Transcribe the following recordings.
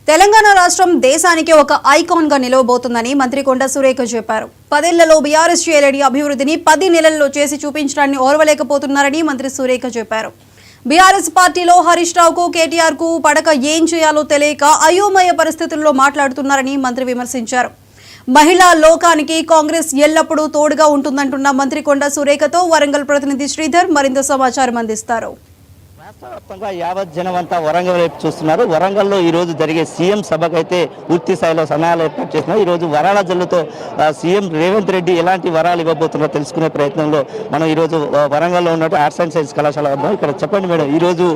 తెలంగాణ రాష్ట్రం దేశానికి ఒక ఐకాన్ గా నిలవబోతుందని మంత్రి కొండా సురేఖ చెప్పారు. 10 ఏళ్లలో బీఆర్ఎస్ చేయలేని అభివృద్ధిని 10 నెలల్లో చేసి చూపించడాన్ని ఓర్వలేకపోతున్నారని మంత్రి సురేఖ చెప్పారు. బీఆర్ఎస్ పార్టీలో హరీష్ రావుకు కేటీఆర్ కు పడక ఏం చేయాలో తెలియక అయోమయ పరిస్థితుల్లో మాట్లాడుతున్నారని మంత్రి విమర్శించారు. మహిళా లోకానికి కాంగ్రెస్ ఎల్లప్పుడూ తోడుగా ఉంటుందంటున్న మంత్రి కొండా సురేఖతో వరంగల్ ప్రతినిధి శ్రీధర్ మరింత సమాచారం అందిస్తారు. రాష్ట్రవ్యాప్తంగా యావత్ జనమంతా వరంగల్ వైపు చూస్తున్నారు. వరంగల్లో ఈ రోజు జరిగే సీఎం సభకైతే పూర్తి స్థాయిలో సమయాలు ఏర్పాటు చేస్తున్నారు. ఈ రోజు వరాల జల్లుతో సీఎం రేవంత్ రెడ్డి ఎలాంటి వరాలు ఇవ్వబోతున్నారో తెలుసుకునే ప్రయత్నంలో మనం ఈరోజు వరంగల్లో ఉన్నట్టు ఆర్ట్స్ అండ్ సైన్స్ కళాశాల వద్దాం. ఇక్కడ చెప్పండి మేడం, ఈరోజు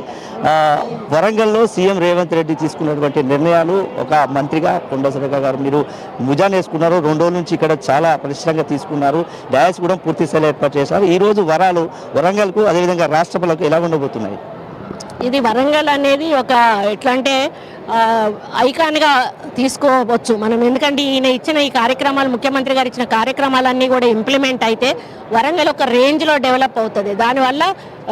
వరంగల్లో సీఎం రేవంత్ రెడ్డి తీసుకున్నటువంటి నిర్ణయాలు ఒక మంత్రిగా కొండా సురేఖ గారు మీరు భుజాన్ని వేసుకున్నారు. 2 రోజుల నుంచి ఇక్కడ చాలా పరిశ్రమంగా తీసుకున్నారు. డాయస్ కూడా పూర్తి స్థాయిలో ఏర్పాటు చేశారు. ఈ రోజు వరాలు వరంగల్కు అదేవిధంగా రాష్ట్రపతులకు ఎలా ఉండబోతున్నాయి? ఇది వరంగల్ అనేది ఒక ఎట్లా అంటే ఐకాన్గా తీసుకోవచ్చు మనం. ఎందుకంటే ఈయన ఇచ్చిన ఈ కార్యక్రమాలు, ముఖ్యమంత్రి గారు ఇచ్చిన కార్యక్రమాలన్నీ కూడా ఇంప్లిమెంట్ అయితే వరంగల్ ఒక రేంజ్లో డెవలప్ అవుతుంది. దానివల్ల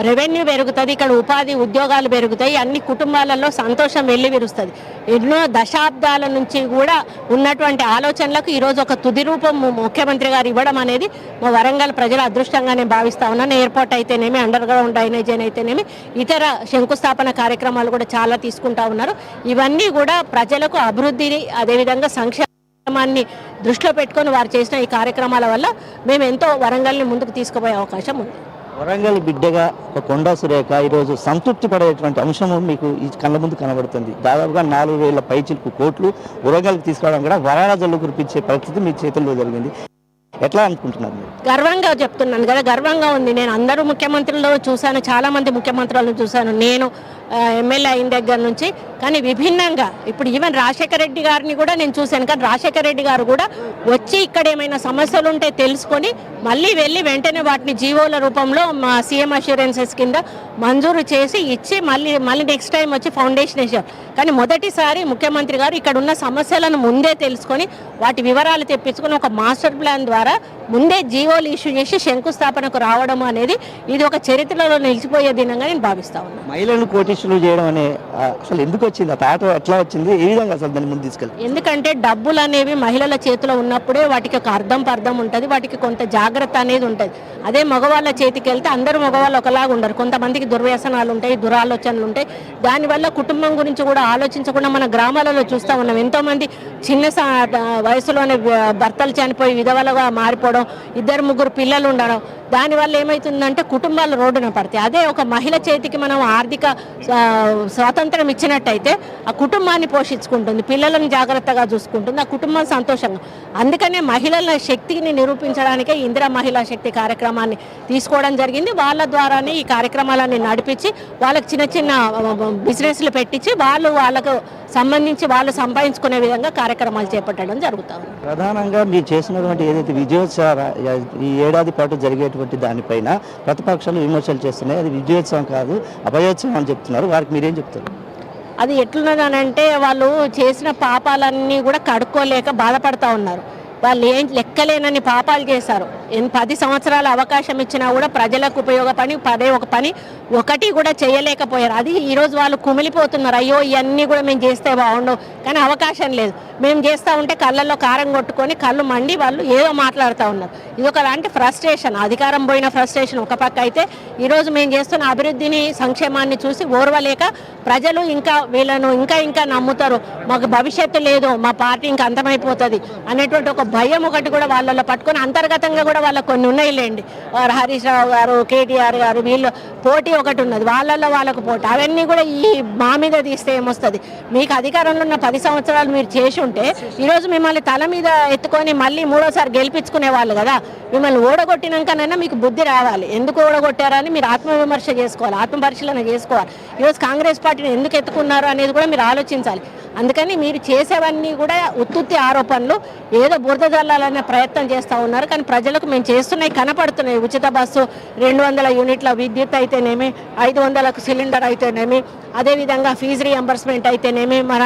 రెవెన్యూ పెరుగుతుంది, ఇక్కడ ఉపాధి ఉద్యోగాలు పెరుగుతాయి, అన్ని కుటుంబాలలో సంతోషం వెళ్ళి విరుస్తుంది. ఎన్నో దశాబ్దాల నుంచి కూడా ఉన్నటువంటి ఆలోచనలకు ఈరోజు ఒక తుది రూపం ముఖ్యమంత్రి గారు ఇవ్వడం అనేది మా వరంగల్ ప్రజల అదృష్టంగా నేను భావిస్తా ఉన్నాను. ఎయిర్పోర్ట్ అయితేనేమి, అండర్ గ్రౌండ్ డ్రైనేజ్ అయితేనేమి, ఇతర శంకుస్థాపన కార్యక్రమాలు కూడా చాలా తీసుకుంటా ఉన్నారు. ఇవన్నీ కూడా ప్రజలకు అభివృద్ధిని అదేవిధంగా సంక్షేమాన్ని దృష్టిలో పెట్టుకొని వారు చేసిన ఈ కార్యక్రమాల వల్ల మేము ఎంతో వరంగల్ని ముందుకు తీసుకుపోయే అవకాశం ఉంది. వరంగల్ బిడ్డగా ఒక కొండా సురేఖ ఈరోజు సంతృప్తి పడేటువంటి అంశము మీకు ఈ కళ్ళ ముందు కనబడుతుంది. దాదాపుగా 4,000 పైచిలకు కోట్లు వరంగల్కి తీసుకోవడం కూడా వరాల జల్లు కురిపించే పరిస్థితి మీ చేతుల్లో జరిగింది. ఎట్లా అనుకుంటున్నారు? గర్వంగా చెప్తున్నాను కదా, గర్వంగా ఉంది. నేను అందరూ ముఖ్యమంత్రులు చూశాను, చాలా మంది ముఖ్యమంత్రులను చూశాను నేను ఎమ్మెల్యే అయిన దగ్గర నుంచి. కానీ విభిన్నంగా ఇప్పుడు ఈవెన్ రాజశేఖర రెడ్డి గారిని కూడా నేను చూశాను. కానీ రాజశేఖర రెడ్డి గారు కూడా వచ్చి ఇక్కడ ఏమైనా సమస్యలు ఉంటే తెలుసుకొని మళ్ళీ వెళ్ళి వెంటనే వాటిని జీవోల రూపంలో మా సీఎం అష్యూరెన్సెస్ కింద మంజూరు చేసి ఇచ్చి మళ్ళీ నెక్స్ట్ టైం వచ్చి ఫౌండేషన్ వేసారు. కానీ మొదటిసారి ముఖ్యమంత్రి గారు ఇక్కడ ఉన్న సమస్యలను ముందే తెలుసుకొని వాటి వివరాలు తెప్పించుకొని ఒక మాస్టర్ ప్లాన్ ద్వారా ముందే జీవోలు ఇష్యూ చేసి శంకుస్థాపనకు రావడం అనేది ఇది ఒక చరిత్రలో నిలిచిపోయే దినంగా నేను భావిస్తా ఉన్నాను. మహిళలను కోటీశ్వరులు చేయడం అనే అసలు ఎందుకు వచ్చింది? ఆ తాట ఎట్లా వచ్చింది? ఏ విధంగా అసలు దాన్ని ముందు తీసుకెళ్ళి? ఎందుకంటే డబ్బులు అనేవి మహిళల చేతిలో ఉన్నప్పుడే వాటికి ఒక అర్థం ఉంటుంది, వాటికి కొంత జాగ్రత్త అనేది ఉంటుంది. అదే మగవాళ్ళ చేతికి వెళ్తే అందరూ మగవాళ్ళు ఒకలాగా ఉండరు. కొంతమందికి దుర్వ్యసనాలు ఉంటాయి, దురాలోచనలు ఉంటాయి. దానివల్ల కుటుంబం గురించి కూడా ఆలోచించకుండా మన గ్రామాలలో చూస్తూ ఉన్నాం. ఎంతోమంది చిన్న వయసులోనే భర్తలు చనిపోయి విధవలుగా మారిపోవడం, 2-3 పిల్లలు ఉండడం. దానివల్ల ఏమవుతుందంటే కుటుంబాలు రోడ్డున పడతాయి. అదే ఒక మహిళ చేతికి మనం ఆర్థిక స్వాతంత్రం ఇచ్చినట్టయితే ఆ కుటుంబాన్ని పోషించుకుంటుంది, పిల్లలను జాగ్రత్తగా చూసుకుంటుంది, ఆ కుటుంబం సంతోషంగా. అందుకనే మహిళల శక్తిని నిరూపించడానికే ఇందిరా మహిళా శక్తి కార్యక్రమాన్ని తీసుకోవడం జరిగింది. వాళ్ళ ద్వారానే ఈ కార్యక్రమాలన్నీ నడిపించి వాళ్ళకి చిన్న చిన్న బిజినెస్లు పెట్టించి వాళ్ళకు సంబంధించి వాళ్ళు సంపాదించుకునే విధంగా కార్యక్రమాలు చేపట్టడం జరుగుతూ ఉంది. ప్రధానంగా మీరు చేసినటువంటి ఏదైతే విజయోత్సవ ఈ ఏడాది పాటు జరిగేటువంటి దానిపైన ప్రతిపక్షాలు విమర్శలు చేస్తున్నాయి. అది విజయోత్సవం కాదు, అభయోత్సవం అని చెప్తున్నారు. వారికి మీరేం చెప్తారు? అది ఎట్లున్నదనంటే వాళ్ళు చేసిన పాపాలన్నీ కూడా కడుక్కోలేక బాధపడతా ఉన్నారు. వాళ్ళు ఏం లెక్కలేనని పాపాలు చేశారు. 10 సంవత్సరాల అవకాశం ఇచ్చినా కూడా ప్రజలకు ఉపయోగపడే ఒక పని ఒకటి కూడా చేయలేకపోయారు. అది ఈరోజు వాళ్ళు కుమిలిపోతున్నారు. అయ్యో ఇవన్నీ కూడా మేము చేస్తే బాగుండవు, కానీ అవకాశం లేదు. మేము చేస్తూ ఉంటే కళ్ళల్లో కారం కొట్టుకొని కళ్ళు మండి వాళ్ళు ఏదో మాట్లాడుతూ ఉన్నారు. ఇది ఒకలాంటి ఫ్రస్ట్రేషన్, అధికారం పోయిన ఫ్రస్ట్రేషన్ ఒక పక్క అయితే, ఈరోజు మేము చేస్తున్న అభివృద్ధిని సంక్షేమాన్ని చూసి ఓర్వలేక ప్రజలు ఇంకా వీళ్ళను ఇంకా నమ్ముతారు, మాకు భవిష్యత్తు లేదు, మా పార్టీ ఇంకా అంతమైపోతుంది అనేటువంటి ఒక భయం ఒకటి కూడా వాళ్ళలో పట్టుకొని అంతర్గతంగా కూడా వాళ్ళకు కొన్ని ఉన్నాయిలేండి. హరీష్ రావు గారు, కేటీఆర్ గారు, వీళ్ళు పోటీ ఒకటి ఉన్నది, వాళ్ళకు పోటీ. అవన్నీ కూడా ఈ మా మీద తీస్తే ఏమొస్తుంది? మీకు అధికారంలో ఉన్న 10 సంవత్సరాలు మీరు చేసి ఉంటే ఈరోజు మిమ్మల్ని తల మీద ఎత్తుకొని మళ్ళీ 3వసారి గెలిపించుకునే వాళ్ళు కదా. మిమ్మల్ని ఓడగొట్టినాకనైనా మీకు బుద్ధి రావాలి. ఎందుకు ఓడగొట్టారని మీరు ఆత్మవిమర్శ చేసుకోవాలి, ఆత్మపరిశీలన చేసుకోవాలి. ఈరోజు కాంగ్రెస్ పార్టీని ఎందుకు ఎత్తుకున్నారు అనేది కూడా మీరు ఆలోచించాలి. అందుకని మీరు చేసేవన్నీ కూడా ఉత్తుత్తి ఆరోపణలు, ఏదో బురద జల్లాలనే ప్రయత్నం చేస్తూ ఉన్నారు. కానీ ప్రజలకు మేము చేస్తున్నాయి కనపడుతున్నాయి. ఉచిత బస్సు, 200 యూనిట్ల విద్యుత్ అయితేనేమి, 500కు సిలిండర్ అయితేనేమి, అదేవిధంగా ఫీజు రియంబర్స్మెంట్ అయితేనేమి, మన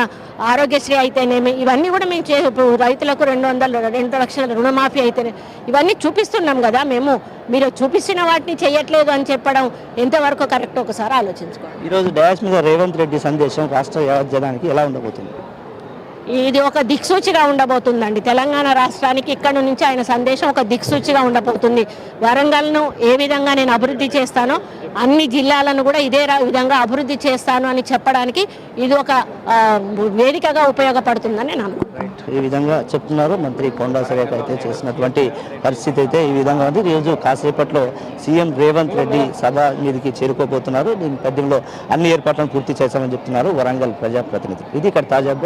ఆరోగ్యశ్రీ అయితేనేమి, ఇవన్నీ కూడా మేము ఇప్పుడు రైతులకు 2 లక్షల రుణమాఫీ అయితేనే ఇవన్నీ చూపిస్తున్నాం కదా మేము. మీరు చూపిస్తున్న వాటిని చేయట్లేదు అని చెప్పడం ఎంతవరకు కరెక్ట్ ఒకసారి ఆలోచించుకోండి. ఈరోజు డయాస్ మీద రేవంత్ రెడ్డి సందేశం రాష్ట్ర యావత్ జనానికి ఎలా ఉండబోతుంది? ఇది ఒక దిక్సూచిగా ఉండబోతుందండి. తెలంగాణ రాష్ట్రానికి ఇక్కడ నుంచి ఆయన సందేశం ఒక దిక్సూచిగా ఉండబోతుంది. వరంగల్ను ఏ విధంగా నేను అభివృద్ధి చేస్తానో అన్ని జిల్లాలను కూడా ఇదే విధంగా అభివృద్ధి చేస్తాను అని చెప్పడానికి ఇది ఒక వేదికగా ఉపయోగపడుతుందని నేను అనుకుంటున్నాను. ఈ విధంగా చెప్తున్నారు మంత్రి కొండా సురేఖ అయితే చేసినటువంటి పరిస్థితి అయితే ఈ విధంగా ఉంది. ఈరోజు కాసేపట్లో సీఎం రేవంత్ రెడ్డి సభ మీదకి చేరుకోబోతున్నారు. దీని పద్యంలో అన్ని ఏర్పాట్లను పూర్తి చేశామని చెప్తున్నారు వరంగల్ ప్రజాప్రతినిధి. ఇది ఇక్కడ తాజా